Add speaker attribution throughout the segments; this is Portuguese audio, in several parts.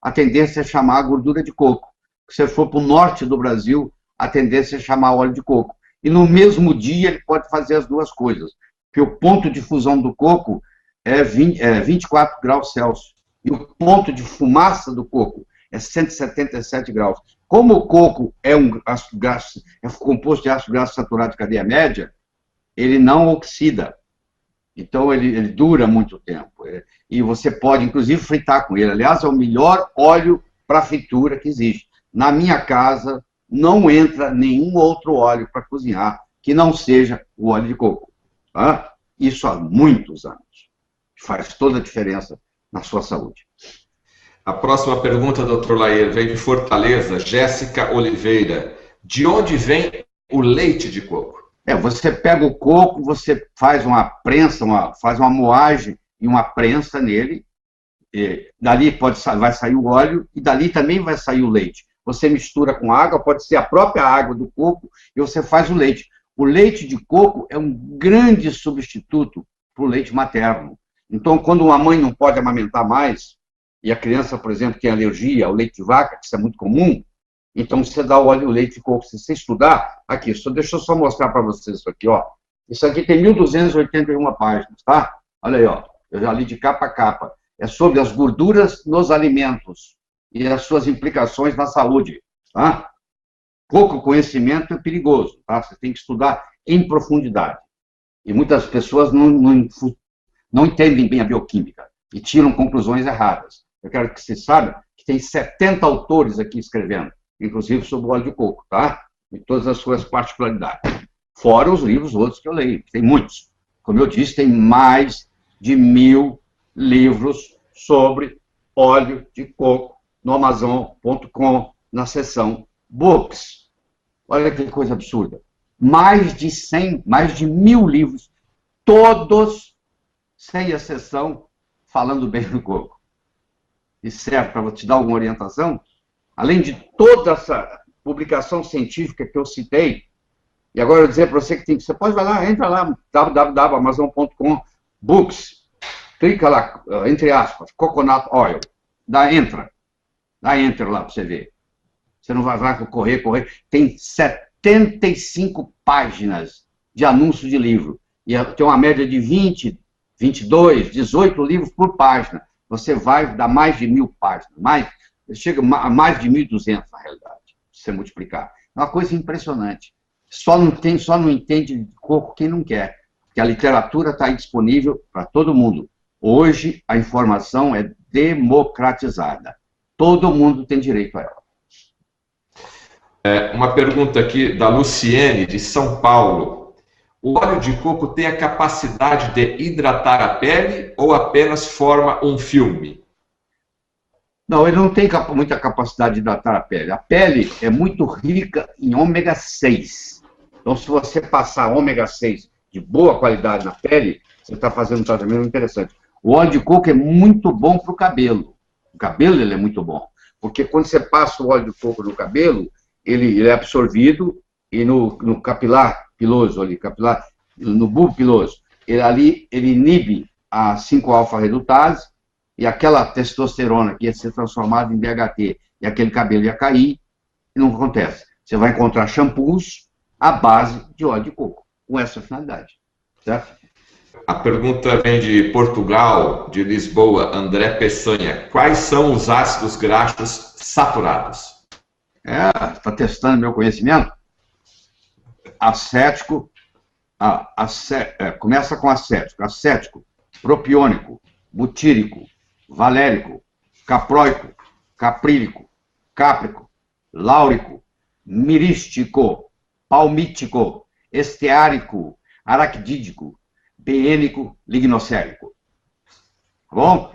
Speaker 1: a tendência é chamar a gordura de coco. Se você for para o norte do Brasil, a tendência é chamar óleo de coco. E no mesmo dia ele pode fazer as duas coisas, porque o ponto de fusão do coco é 24 graus Celsius, e o ponto de fumaça do coco é 177 graus. Como o coco é composto de ácido graxo saturado de cadeia média, ele não oxida. Então, ele dura muito tempo. E você pode, inclusive, fritar com ele. Aliás, é o melhor óleo para fritura que existe. Na minha casa, não entra nenhum outro óleo para cozinhar que não seja o óleo de coco. Tá? Isso há muitos anos. Faz toda a diferença na sua saúde.
Speaker 2: A próxima pergunta, doutor Laer, vem de Fortaleza, Jéssica Oliveira. De onde vem o leite de coco?
Speaker 1: Você pega o coco, você faz uma prensa, faz uma moagem e uma prensa nele, dali vai sair o óleo e dali também vai sair o leite. Você mistura com água, pode ser a própria água do coco, e você faz o leite. O leite de coco é um grande substituto para o leite materno. Então, quando uma mãe não pode amamentar mais, e a criança, por exemplo, tem alergia ao leite de vaca, que isso é muito comum, então você dá o leite de coco. Se você estudar, aqui, deixa eu só mostrar para vocês isso aqui, ó. Isso aqui tem 1.281 páginas, tá? Olha aí, ó. Eu já li de capa a capa. É sobre as gorduras nos alimentos e as suas implicações na saúde, tá? Pouco conhecimento é perigoso, tá? Você tem que estudar em profundidade. E muitas pessoas não entendem bem a bioquímica e tiram conclusões erradas. Eu quero que vocês saibam que tem 70 autores aqui escrevendo, inclusive sobre o óleo de coco, tá? E todas as suas particularidades. Fora os livros outros que eu leio, tem muitos. Como eu disse, tem mais de 1.000 livros sobre óleo de coco no Amazon.com, na seção Books. Olha que coisa absurda. Mais de 1.000 livros, todos, sem exceção, falando bem do coco. E serve para te dar alguma orientação? Além de toda essa publicação científica que eu citei, e agora eu vou dizer para você que você pode vai lá, entra lá, www.amazon.com, books, clica lá, entre aspas, coconut oil, dá enter lá para você ver. Você não vai correr. Tem 75 páginas de anúncio de livro, e tem uma média de 20, 22, 18 livros por página. Você vai dar mais de 1.000 páginas, chega a mais de 1.200 na realidade, se você multiplicar. É uma coisa impressionante. Só não entende de coco quem não quer, porque a literatura está aí disponível para todo mundo. Hoje, a informação é democratizada. Todo mundo tem direito a ela.
Speaker 2: Uma pergunta aqui da Luciene, de São Paulo. O óleo de coco tem a capacidade de hidratar a pele ou apenas forma um filme?
Speaker 1: Não, ele não tem muita capacidade de hidratar a pele. A pele é muito rica em ômega 6. Então, se você passar ômega 6 de boa qualidade na pele, você está fazendo um tratamento interessante. O óleo de coco é muito bom para o cabelo. O cabelo ele é muito bom. Porque quando você passa o óleo de coco no cabelo, ele é absorvido e no capilar piloso, no bulbo piloso, ele inibe a 5-alfa-redutase e aquela testosterona que ia ser transformada em DHT e aquele cabelo ia cair, e não acontece. Você vai encontrar shampoos à base de óleo de coco, com essa finalidade. Certo?
Speaker 2: A pergunta vem de Portugal, de Lisboa, André Peçanha. Quais são os ácidos graxos saturados?
Speaker 1: Está testando meu conhecimento? Acético, começa com acético, propiônico, butírico, valérico, caproico, caprílico, cáprico, láurico, mirístico, palmítico, esteárico, araquidídico, beênico, lignocérico. Tá bom?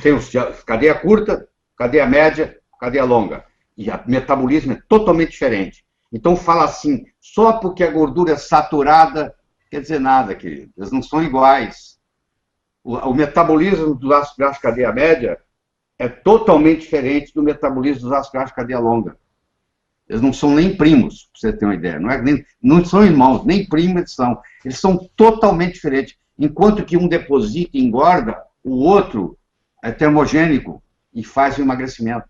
Speaker 1: Tem cadeia curta, cadeia média, cadeia longa. E o metabolismo é totalmente diferente. Então fala assim, só porque a gordura é saturada, quer dizer nada, querido. Eles não são iguais. O metabolismo do ácido graxo cadeia média é totalmente diferente do metabolismo dos ácidos graxos cadeia longa. Eles não são nem primos, para você ter uma ideia. Não são irmãos, nem primos eles são. Eles são totalmente diferentes. Enquanto que um deposita e engorda, o outro é termogênico e faz o emagrecimento.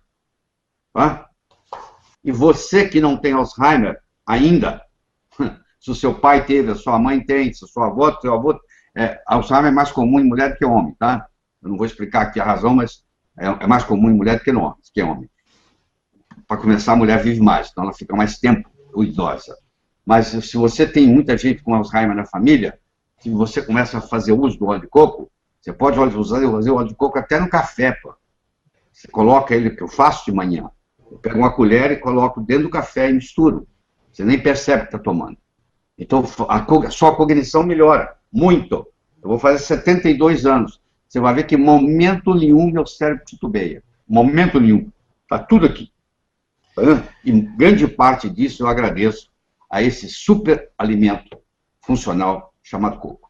Speaker 1: Tá? E você que não tem Alzheimer ainda, se o seu pai teve, a sua mãe tem, se a sua avó, seu avô... Alzheimer é mais comum em mulher do que em homem, tá? Eu não vou explicar aqui a razão, mas é mais comum em mulher do que em homem. Para começar, a mulher vive mais, então ela fica mais tempo idosa. Mas se você tem muita gente com Alzheimer na família, se você começa a fazer uso do óleo de coco, você pode usar o óleo de coco até no café, pô. Você coloca ele, que eu faço de manhã. Eu pego uma colher e coloco dentro do café e misturo. Você nem percebe que está tomando. Então, a sua cognição melhora muito. Eu vou fazer 72 anos. Você vai ver que em momento nenhum meu cérebro titubeia. Momento nenhum. Está tudo aqui. E grande parte disso eu agradeço a esse super alimento funcional chamado coco.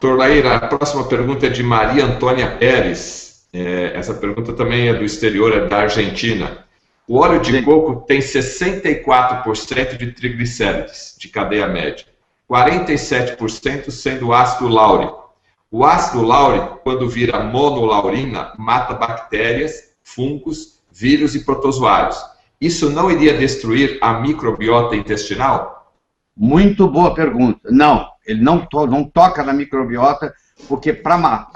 Speaker 2: Doutor Laíra, a próxima pergunta é de Maria Antônia Pérez. Essa pergunta também é do exterior, é da Argentina. O óleo de coco tem 64% de triglicérides de cadeia média, 47% sendo ácido láurico. O ácido láurico, quando vira monolaurina, mata bactérias, fungos, vírus e protozoários. Isso não iria destruir a microbiota intestinal?
Speaker 1: Muito boa pergunta. Não, ele não toca na microbiota, porque para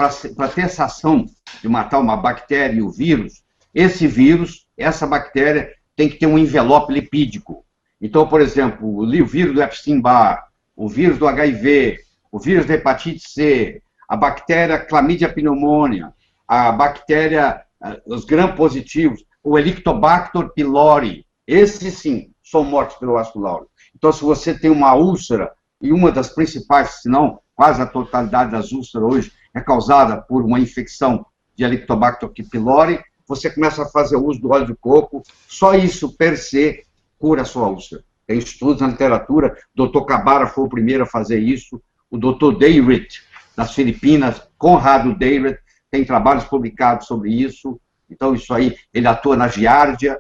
Speaker 1: ter essa ação de matar uma bactéria e o vírus, esse vírus, essa bactéria, tem que ter um envelope lipídico. Então, por exemplo, o vírus do Epstein-Barr, o vírus do HIV, o vírus da hepatite C, a bactéria Chlamydia pneumoniae, a bactéria, os gram-positivos, o Helicobacter pylori, esses sim são mortos pelo ácido láurico. Então, se você tem uma úlcera, e uma das principais, se não quase a totalidade das úlceras hoje, é causada por uma infecção de Helicobacter pylori, você começa a fazer uso do óleo de coco, só isso per se cura a sua úlcera. Tem estudos na literatura, o Dr. Cabara foi o primeiro a fazer isso, o Dr. Dayrit, das Filipinas, Conrado Dayrit, tem trabalhos publicados sobre isso. Então, isso aí, ele atua na giardia,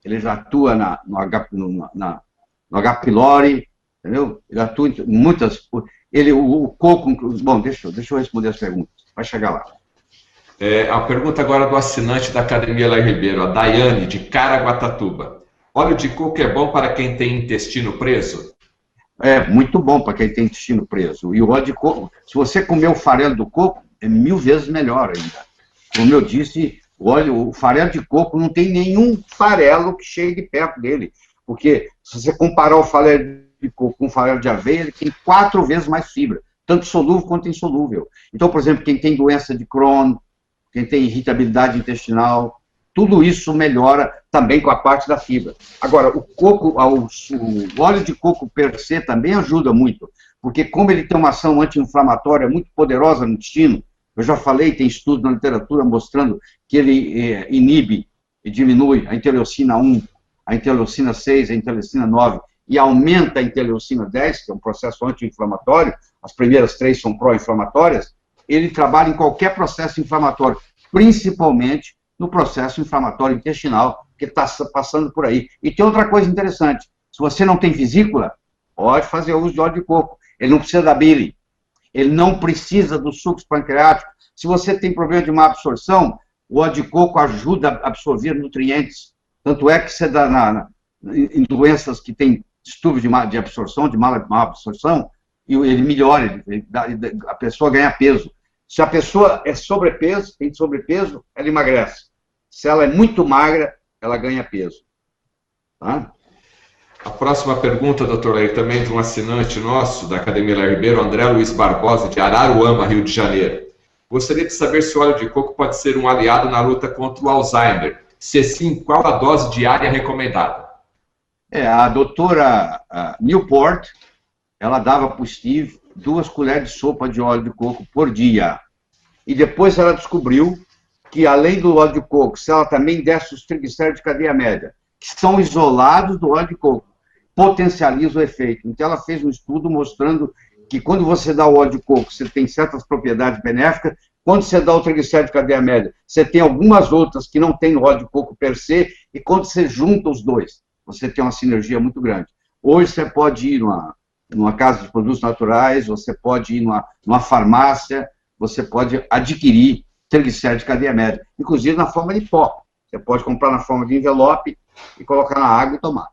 Speaker 1: ele já atua no H. pylori, entendeu? Ele atua em muitas... o coco... Bom, deixa eu responder as perguntas, vai chegar lá.
Speaker 2: A pergunta agora do assinante da Academia Laí Ribeiro, a Daiane, de Caraguatatuba. Óleo de coco é bom para quem tem intestino preso?
Speaker 1: É muito bom para quem tem intestino preso. E o óleo de coco, se você comer o farelo do coco, é 1000 vezes melhor ainda. Como eu disse, o farelo de coco não tem nenhum farelo que chegue perto dele. Porque se você comparar o farelo de coco com o farelo de aveia, ele tem 4 vezes mais fibra, tanto solúvel quanto insolúvel. Então, por exemplo, quem tem doença de Crohn, quem tem irritabilidade intestinal, tudo isso melhora também com a parte da fibra. Agora, o óleo de coco per se também ajuda muito, porque como ele tem uma ação anti-inflamatória muito poderosa no intestino, eu já falei, tem estudos na literatura mostrando que ele inibe e diminui a interleucina 1, a interleucina 6, a interleucina 9, e aumenta a interleucina 10, que é um processo anti-inflamatório, as primeiras 3 são pró-inflamatórias. Ele trabalha em qualquer processo inflamatório, principalmente no processo inflamatório intestinal que está passando por aí. E tem outra coisa interessante, se você não tem vesícula, pode fazer uso de óleo de coco, ele não precisa da bile, ele não precisa do suco pancreático. Se você tem problema de má absorção, o óleo de coco ajuda a absorver nutrientes, tanto é que você dá em doenças que tem distúrbio de absorção, de má absorção, e ele melhora, a pessoa ganha peso. Se a pessoa é sobrepeso, tem sobrepeso, ela emagrece. Se ela é muito magra, ela ganha peso. Tá?
Speaker 2: A próxima pergunta, doutor Laíra, também de um assinante nosso da Academia Laí Ribeiro, André Luiz Barbosa, de Araruama, Rio de Janeiro. Gostaria de saber se o óleo de coco pode ser um aliado na luta contra o Alzheimer. Se sim, qual a dose diária recomendada?
Speaker 1: A doutora Newport, ela dava para o Steve 2 colheres de sopa de óleo de coco por dia. E depois ela descobriu que, além do óleo de coco, se ela também desse os triglicéridos de cadeia média, que são isolados do óleo de coco, potencializa o efeito. Então, ela fez um estudo mostrando que, quando você dá o óleo de coco, você tem certas propriedades benéficas, quando você dá o triglicéride de cadeia média, você tem algumas outras que não tem no óleo de coco per se, e quando você junta os dois, você tem uma sinergia muito grande. Hoje, você pode ir numa casa de produtos naturais, você pode ir numa farmácia, você pode adquirir triglicéridos de cadeia média, inclusive na forma de pó. Você pode comprar na forma de envelope e colocar na água e tomar.